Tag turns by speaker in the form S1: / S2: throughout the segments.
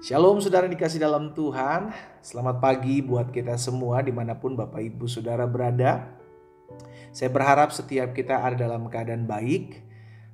S1: Shalom saudara dikasih dalam Tuhan. Selamat pagi buat kita semua dimanapun Bapak Ibu Saudara berada. Saya berharap setiap kita ada dalam keadaan baik,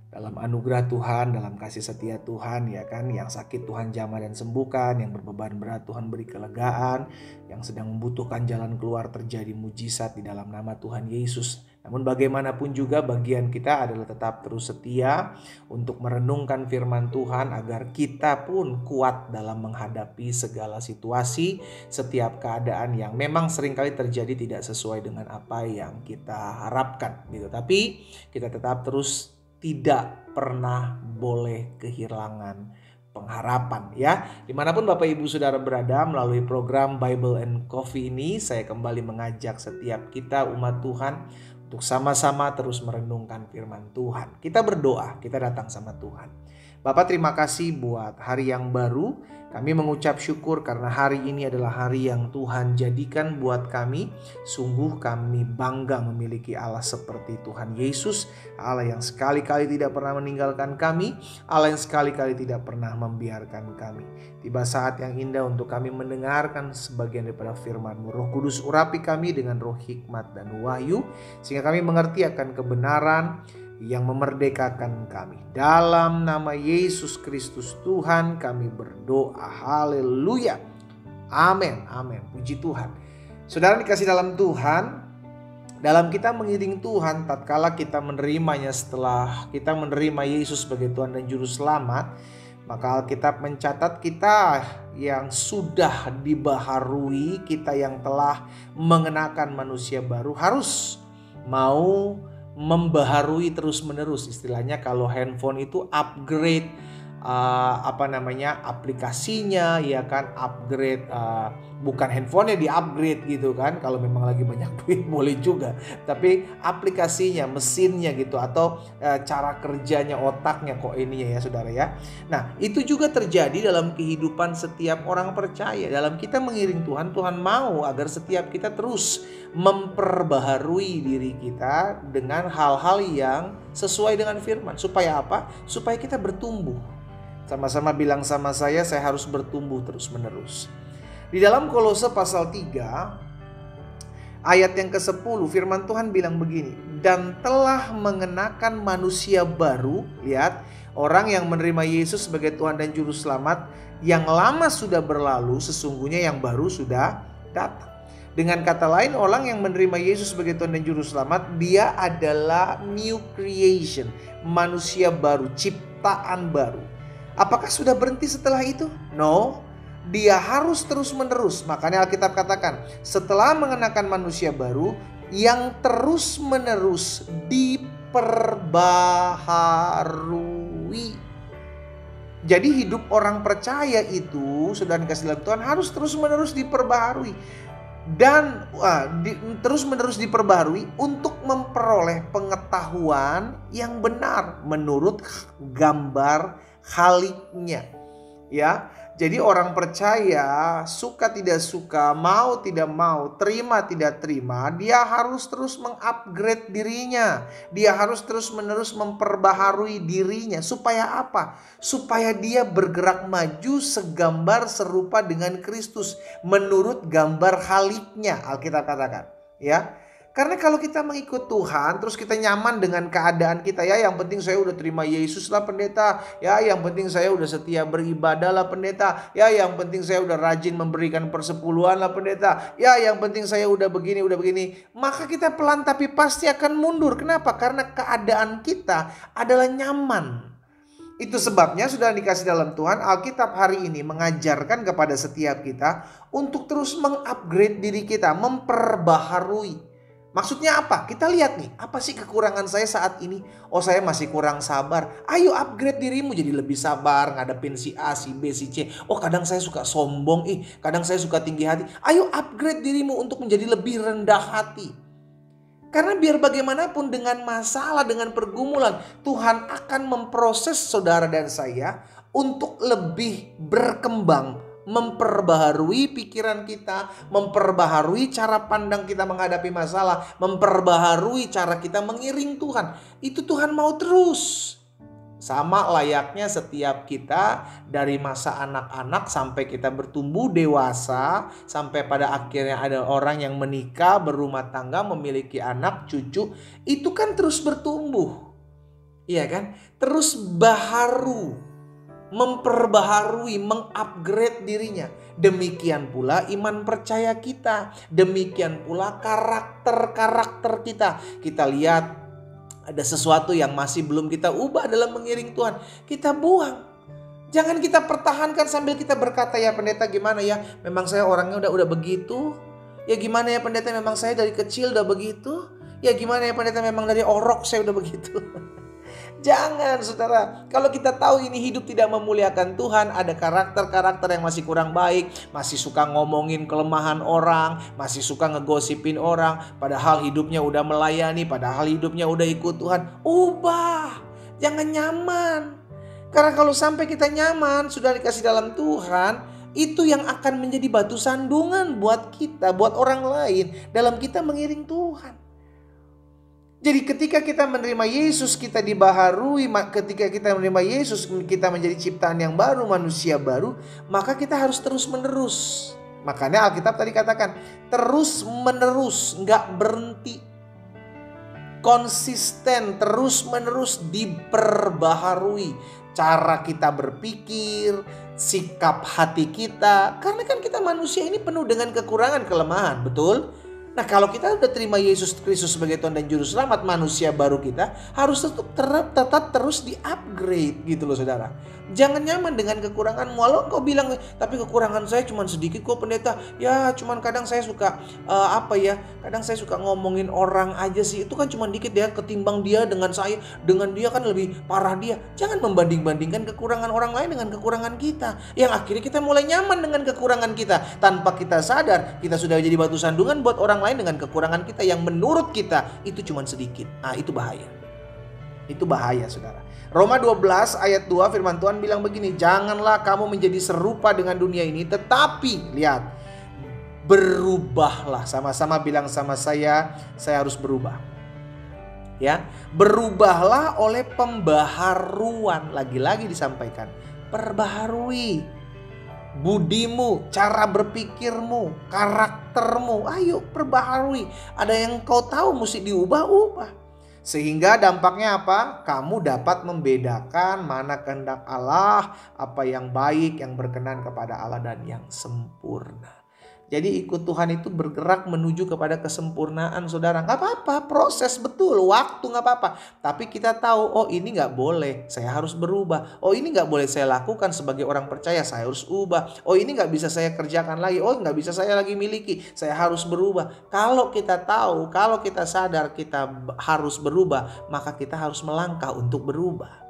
S1: dalam anugerah Tuhan, dalam kasih setia Tuhan, ya kan. Yang sakit Tuhan jamah dan sembuhkan, yang berbeban berat Tuhan beri kelegaan, yang sedang membutuhkan jalan keluar terjadi mujizat di dalam nama Tuhan Yesus. Namun bagaimanapun juga bagian kita adalah tetap terus setia untuk merenungkan firman Tuhan agar kita pun kuat dalam menghadapi segala situasi, setiap keadaan yang memang seringkali terjadi tidak sesuai dengan apa yang kita harapkan gitu. Tapi kita tetap terus tidak pernah boleh kehilangan pengharapan ya. Dimanapun Bapak Ibu Saudara berada, melalui program Bible and Coffee ini saya kembali mengajak setiap kita umat Tuhan untuk sama-sama terus merenungkan firman Tuhan. Kita berdoa, kita datang sama Tuhan. Bapak, terima kasih buat hari yang baru. Kami mengucap syukur karena hari ini adalah hari yang Tuhan jadikan buat kami. Sungguh kami bangga memiliki Allah seperti Tuhan Yesus. Allah yang sekali-kali tidak pernah meninggalkan kami. Allah yang sekali-kali tidak pernah membiarkan kami. Tiba saat yang indah untuk kami mendengarkan sebagian daripada firman-Mu. Roh Kudus urapi kami dengan roh hikmat dan wahyu, sehingga kami mengerti akan kebenaran yang memerdekakan kami. Dalam nama Yesus Kristus Tuhan kami berdoa. Haleluya. Amin. Amin. Puji Tuhan. Saudara dikasih dalam Tuhan, dalam kita mengiring Tuhan, tatkala kita menerimanya, setelah kita menerima Yesus sebagai Tuhan dan Juru Selamat, maka Alkitab mencatat kita yang sudah dibaharui, kita yang telah mengenakan manusia baru harus mau membaharui terus-menerus. Istilahnya kalau handphone itu upgrade aplikasinya, ya kan, upgrade bukan handphonenya di-upgrade gitu kan. Kalau memang lagi banyak duit boleh juga, tapi aplikasinya, mesinnya gitu, atau cara kerjanya, otaknya kok ininya ya saudara ya. Nah, itu juga terjadi dalam kehidupan setiap orang percaya. Dalam kita mengiring Tuhan, Tuhan mau agar setiap kita terus memperbaharui diri kita dengan hal-hal yang sesuai dengan firman. Supaya apa? Supaya kita bertumbuh. Sama-sama bilang sama saya harus bertumbuh terus-menerus. Di dalam Kolose pasal 3 ayat yang ke-10 firman Tuhan bilang begini, dan telah mengenakan manusia baru. Lihat, orang yang menerima Yesus sebagai Tuhan dan Juru Selamat, yang lama sudah berlalu, sesungguhnya yang baru sudah datang. Dengan kata lain, orang yang menerima Yesus sebagai Tuhan dan Juru Selamat, dia adalah new creation, manusia baru, ciptaan baru. Apakah sudah berhenti setelah itu? No, dia harus terus-menerus. Makanya Alkitab katakan, setelah mengenakan manusia baru yang terus-menerus diperbaharui. Jadi hidup orang percaya itu, saudara dikasih dalam Tuhan, harus terus-menerus diperbaharui. Dan terus-menerus diperbaharui untuk memperoleh pengetahuan yang benar menurut gambar Khaliknya, ya. Jadi orang percaya, suka tidak suka, mau tidak mau, terima tidak terima, dia harus terus mengupgrade dirinya. Dia harus terus-menerus memperbaharui dirinya. Supaya apa? Supaya dia bergerak maju segambar serupa dengan Kristus menurut gambar Khaliknya, Alkitab katakan, ya. Karena kalau kita mengikut Tuhan, terus kita nyaman dengan keadaan kita, ya yang penting saya udah terima Yesus lah pendeta, ya yang penting saya udah setia beribadah lah pendeta, ya yang penting saya udah rajin memberikan persepuluhan lah pendeta, ya yang penting saya udah begini, maka kita pelan tapi pasti akan mundur. Kenapa? Karena keadaan kita adalah nyaman. Itu sebabnya sudah dikasih dalam Tuhan, Alkitab hari ini mengajarkan kepada setiap kita untuk terus mengupgrade diri kita, memperbaharui. Maksudnya apa? Kita lihat nih, apa sih kekurangan saya saat ini? Oh, saya masih kurang sabar. Ayo upgrade dirimu jadi lebih sabar ngadepin si A, si B, si C. Oh, kadang saya suka sombong, kadang saya suka tinggi hati. Ayo upgrade dirimu untuk menjadi lebih rendah hati. Karena biar bagaimanapun dengan masalah, dengan pergumulan, Tuhan akan memproses saudara dan saya untuk lebih berkembang, memperbaharui pikiran kita, memperbaharui cara pandang kita menghadapi masalah, memperbaharui cara kita mengiring Tuhan. Itu Tuhan mau terus. Sama layaknya setiap kita dari masa anak-anak sampai kita bertumbuh dewasa, sampai pada akhirnya ada orang yang menikah, berumah tangga, memiliki anak, cucu, itu kan terus bertumbuh. Iya kan? Terus memperbaharui, mengupgrade dirinya. Demikian pula iman percaya kita. Demikian pula karakter-karakter kita. Kita lihat ada sesuatu yang masih belum kita ubah dalam mengiring Tuhan, kita buang. Jangan kita pertahankan sambil kita berkata, ya pendeta gimana ya, memang saya orangnya udah begitu. Ya gimana ya pendeta, memang saya dari kecil udah begitu. Ya gimana ya pendeta, memang dari orok saya udah begitu. Jangan saudara, kalau kita tahu ini hidup tidak memuliakan Tuhan, ada karakter-karakter yang masih kurang baik, masih suka ngomongin kelemahan orang, masih suka ngegosipin orang, padahal hidupnya udah melayani, padahal hidupnya udah ikut Tuhan, ubah, jangan nyaman. Karena kalau sampai kita nyaman, sudah dikasih dalam Tuhan, itu yang akan menjadi batu sandungan buat kita, buat orang lain, dalam kita mengiring Tuhan. Jadi ketika kita menerima Yesus, kita dibaharui. Ketika kita menerima Yesus, kita menjadi ciptaan yang baru, manusia baru. Maka kita harus terus menerus. Makanya Alkitab tadi katakan terus menerus, gak berhenti. Konsisten, terus menerus diperbaharui. Cara kita berpikir, sikap hati kita. Karena kan kita manusia ini penuh dengan kekurangan, kelemahan, betul? Nah kalau kita udah terima Yesus Kristus sebagai Tuhan dan Juru Selamat, manusia baru kita harus tetap terus di-upgrade gitu loh saudara. Jangan nyaman dengan kekuranganmu. Walau engkau bilang, tapi kekurangan saya cuma sedikit kok pendeta. Ya cuman kadang saya suka kadang saya suka ngomongin orang aja sih. Itu kan cuma dikit ya, ketimbang dia dengan saya. Dengan dia kan lebih parah dia. Jangan membanding-bandingkan kekurangan orang lain dengan kekurangan kita. Yang akhirnya kita mulai nyaman dengan kekurangan kita. Tanpa kita sadar, kita sudah jadi batu sandungan buat orang lain dengan kekurangan kita yang menurut kita itu cuma sedikit. Nah itu bahaya. Itu bahaya saudara. Roma 12 ayat 2 firman Tuhan bilang begini, janganlah kamu menjadi serupa dengan dunia ini, tetapi lihat, berubahlah. Sama-sama bilang sama saya harus berubah. Ya, berubahlah oleh pembaharuan. Lagi-lagi disampaikan, perbaharui budimu, cara berpikirmu, karaktermu. Ayo perbaharui. Ada yang kau tahu mesti diubah-ubah. Sehingga dampaknya apa? Kamu dapat membedakan mana kehendak Allah, apa yang baik, yang berkenan kepada Allah dan yang sempurna. Jadi ikut Tuhan itu bergerak menuju kepada kesempurnaan saudara. Gak apa-apa, proses betul, waktu gak apa-apa. Tapi kita tahu, oh ini gak boleh, saya harus berubah. Oh ini gak boleh saya lakukan sebagai orang percaya, saya harus ubah. Oh ini gak bisa saya kerjakan lagi, oh gak bisa saya lagi miliki, saya harus berubah. Kalau kita tahu, kalau kita sadar kita harus berubah, maka kita harus melangkah untuk berubah.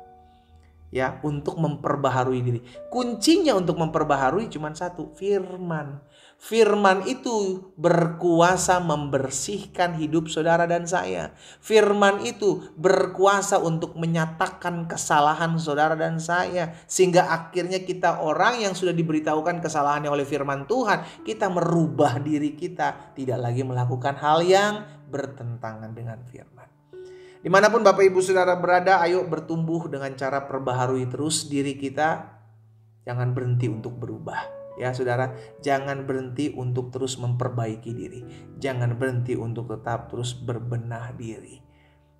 S1: Ya, untuk memperbaharui diri. Kuncinya untuk memperbaharui cuma satu, firman. Firman itu berkuasa membersihkan hidup saudara dan saya. Firman itu berkuasa untuk menyatakan kesalahan saudara dan saya. Sehingga akhirnya kita orang yang sudah diberitahukan kesalahannya oleh firman Tuhan, kita merubah diri kita. Tidak lagi melakukan hal yang bertentangan dengan firman. Dimanapun Bapak Ibu Saudara berada, ayo bertumbuh dengan cara perbaharui terus diri kita. Jangan berhenti untuk berubah. Ya saudara, jangan berhenti untuk terus memperbaiki diri. Jangan berhenti untuk tetap terus berbenah diri.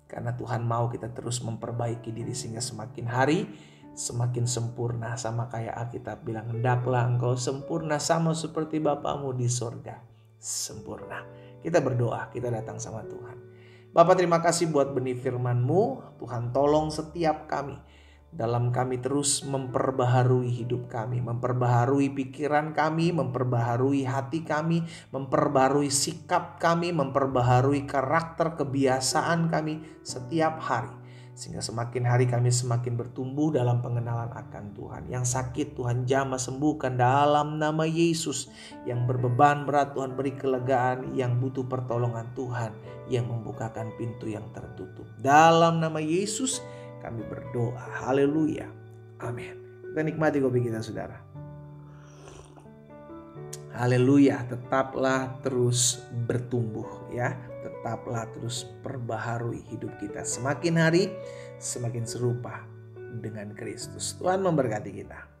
S1: Karena Tuhan mau kita terus memperbaiki diri sehingga semakin hari semakin sempurna. Sama kayak Alkitab bilang, hendaklah engkau sempurna sama seperti Bapamu di sorga. Sempurna. Kita berdoa, kita datang sama Tuhan. Bapak terima kasih buat benih firman-Mu. Tuhan tolong setiap kami. Dalam kami terus memperbaharui hidup kami, memperbaharui pikiran kami, memperbaharui hati kami, memperbaharui sikap kami, memperbaharui karakter kebiasaan kami setiap hari. Sehingga semakin hari kami semakin bertumbuh dalam pengenalan akan Tuhan. Yang sakit Tuhan jamah sembuhkan dalam nama Yesus. Yang berbeban berat Tuhan beri kelegaan. Yang butuh pertolongan Tuhan yang membukakan pintu yang tertutup. Dalam nama Yesus kami berdoa. Haleluya. Amin. Kita nikmati kopi kita saudara. Haleluya. Tetaplah terus bertumbuh ya. Tetaplah terus perbaharui hidup kita. Semakin hari semakin serupa dengan Kristus. Tuhan memberkati kita.